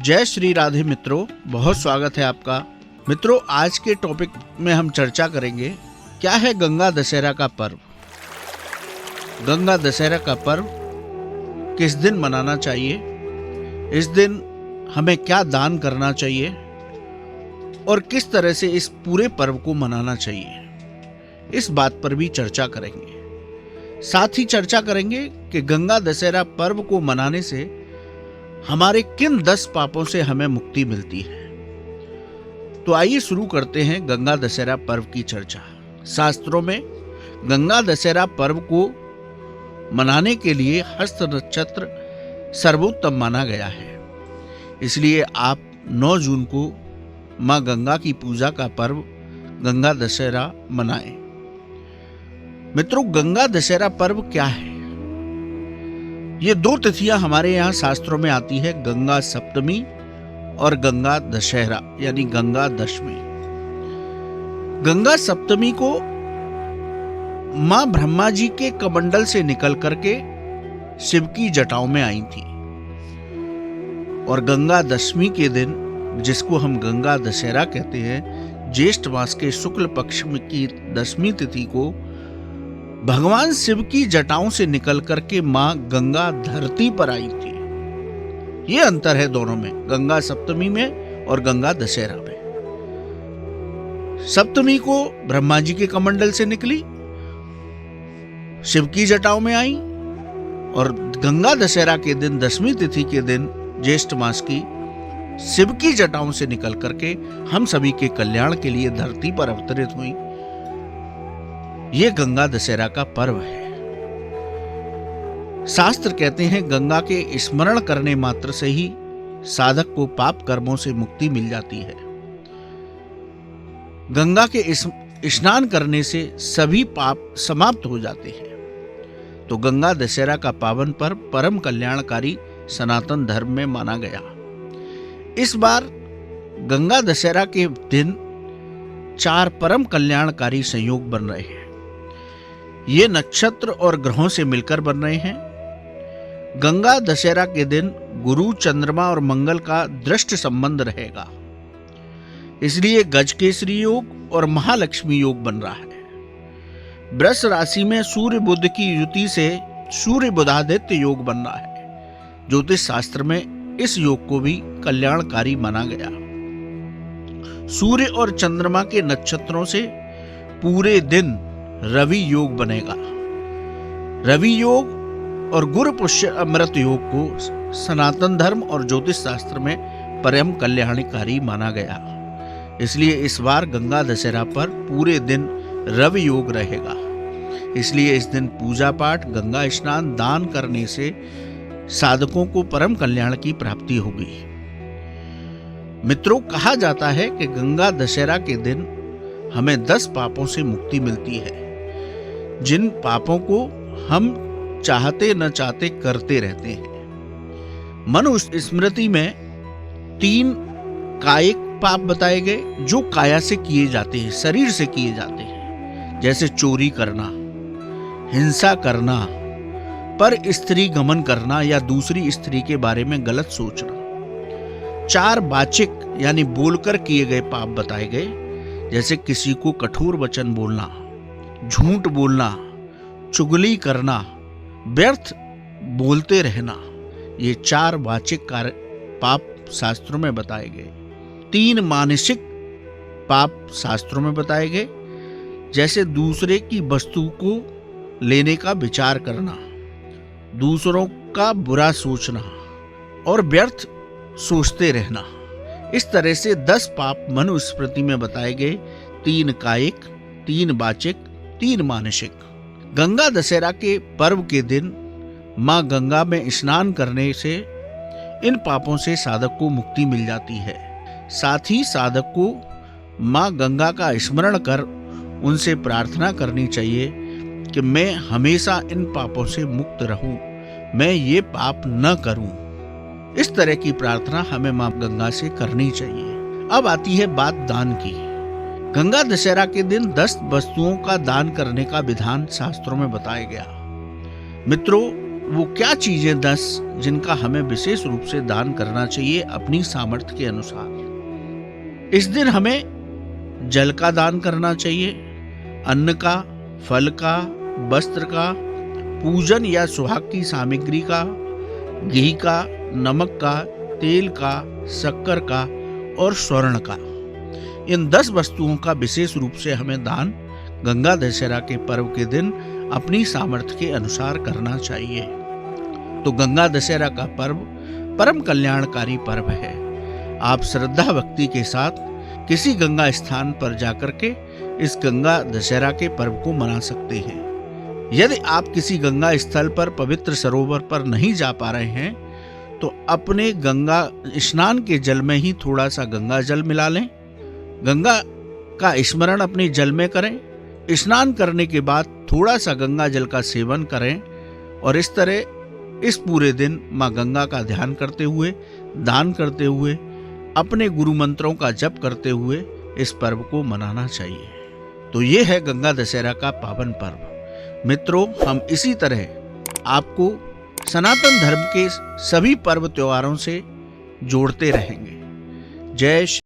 जय श्री राधे मित्रों, बहुत स्वागत है आपका। मित्रों, आज के टॉपिक में हम चर्चा करेंगे क्या है गंगा दशहरा का पर्व। गंगा दशहरा का पर्व किस दिन मनाना चाहिए, इस दिन हमें क्या दान करना चाहिए और किस तरह से इस पूरे पर्व को मनाना चाहिए, इस बात पर भी चर्चा करेंगे। साथ ही चर्चा करेंगे कि गंगा दशहरा पर्व को मनाने से हमारे किन 10 पापों से हमें मुक्ति मिलती है। तो आइए शुरू करते हैं गंगा दशहरा पर्व की चर्चा। शास्त्रों में गंगा दशहरा पर्व को मनाने के लिए हस्त नक्षत्र सर्वोत्तम माना गया है, इसलिए आप 9 जून को मां गंगा की पूजा का पर्व गंगा दशहरा मनाएं। मित्रों, गंगा दशहरा पर्व क्या है? ये 2 तिथियां हमारे यहाँ शास्त्रों में आती है, गंगा सप्तमी और गंगा दशहरा यानी गंगा दशमी। गंगा सप्तमी को मां ब्रह्मा जी के कमंडल से निकल करके शिव की जटाओं में आई थी और गंगा दशमी के दिन, जिसको हम गंगा दशहरा कहते हैं, ज्येष्ठ मास के शुक्ल पक्ष की दशमी तिथि को भगवान शिव की जटाओं से निकल करके मां गंगा धरती पर आई थी। ये अंतर है दोनों में, गंगा सप्तमी में और गंगा दशहरा में। सप्तमी को ब्रह्मा जी के कमंडल से निकली, शिव की जटाओं में आई, और गंगा दशहरा के दिन, दशमी तिथि के दिन, ज्येष्ठ मास की शिव की जटाओं से निकल करके हम सभी के कल्याण के लिए धरती पर अवतरित हुई। ये गंगा दशहरा का पर्व है। शास्त्र कहते हैं गंगा के स्मरण करने मात्र से ही साधक को पाप कर्मों से मुक्ति मिल जाती है। गंगा के स्नान करने से सभी पाप समाप्त हो जाते हैं। तो गंगा दशहरा का पावन पर्व परम कल्याणकारी सनातन धर्म में माना गया। इस बार गंगा दशहरा के दिन 4 परम कल्याणकारी संयोग बन रहे हैं। ये नक्षत्र और ग्रहों से मिलकर बन रहे हैं। गंगा दशहरा के दिन गुरु, चंद्रमा और मंगल का दृष्ट संबंध रहेगा, इसलिए गजकेसरी योग और महालक्ष्मी योग बन रहा है। वृष राशि में सूर्य बुध की युति से सूर्य बुधादित्य योग बन रहा है। ज्योतिष शास्त्र में इस योग को भी कल्याणकारी माना गया। सूर्य और चंद्रमा के नक्षत्रों से पूरे दिन रवि योग बनेगा। रवि योग और गुरु पुष्य अमृत योग को सनातन धर्म और ज्योतिष शास्त्र में परम कल्याणकारी माना गया। इसलिए इस बार गंगा दशहरा पर पूरे दिन रवि योग रहेगा। इसलिए इस दिन पूजा पाठ, गंगा स्नान, दान करने से साधकों को परम कल्याण की प्राप्ति होगी। मित्रों, कहा जाता है कि गंगा दशहरा के दिन हमें 10 पापों से मुक्ति मिलती है, जिन पापों को हम चाहते न चाहते करते रहते हैं। मनुस्मृति में 3 कायिक पाप बताए गए, जो काया से किए जाते हैं, शरीर से किए जाते हैं, जैसे चोरी करना, हिंसा करना, पर स्त्री गमन करना या दूसरी स्त्री के बारे में गलत सोचना। 4 वाचिक यानी बोलकर किए गए पाप बताए गए, जैसे किसी को कठोर वचन बोलना, झूठ बोलना, चुगली करना, व्यर्थ बोलते रहना। ये 4 वाचिक पाप शास्त्रों में बताए गए। 3 मानसिक पाप शास्त्रों में बताए गए, जैसे दूसरे की वस्तु को लेने का विचार करना, दूसरों का बुरा सोचना और व्यर्थ सोचते रहना। इस तरह से 10 पाप मनुस्मृति में बताए गए, 3 कायिक, 3 वाचिक, 3 मानसिक। गंगा दशहरा के पर्व के दिन मां गंगा में स्नान करने से इन पापों से साधक को मुक्ति मिल जाती है। साथ ही साधक को मां गंगा का स्मरण कर उनसे प्रार्थना करनी चाहिए कि मैं हमेशा इन पापों से मुक्त रहूं, मैं ये पाप न करूं। इस तरह की प्रार्थना हमें मां गंगा से करनी चाहिए। अब आती है बात दान की। गंगा दशहरा के दिन 10 वस्तुओं का दान करने का विधान शास्त्रों में बताया गया। मित्रों, वो क्या चीजें 10 जिनका हमें विशेष रूप से दान करना चाहिए अपनी सामर्थ्य के अनुसार। इस दिन हमें जल का दान करना चाहिए, अन्न का, फल का, वस्त्र का, पूजन या सुहाग की सामग्री का, घी का, नमक का, तेल का, शक्कर का और स्वर्ण का। इन 10 वस्तुओं का विशेष रूप से हमें दान गंगा दशहरा के पर्व के दिन अपनी सामर्थ्य के अनुसार करना चाहिए। तो गंगा दशहरा का पर्व परम कल्याणकारी पर्व है। आप श्रद्धा भक्ति के साथ किसी गंगा स्थान पर जाकर के इस गंगा दशहरा के पर्व को मना सकते हैं। यदि आप किसी गंगा स्थल पर पवित्र सरोवर पर नहीं जा पा रहे हैं तो अपने गंगा स्नान के जल में ही थोड़ा सा गंगा जल मिला लें, गंगा का स्मरण अपने जल में करें, स्नान करने के बाद थोड़ा सा गंगा जल का सेवन करें और इस तरह इस पूरे दिन माँ गंगा का ध्यान करते हुए, दान करते हुए, अपने गुरु मंत्रों का जप करते हुए इस पर्व को मनाना चाहिए। तो ये है गंगा दशहरा का पावन पर्व। मित्रों, हम इसी तरह आपको सनातन धर्म के सभी पर्व त्योहारों से जोड़ते रहेंगे। जय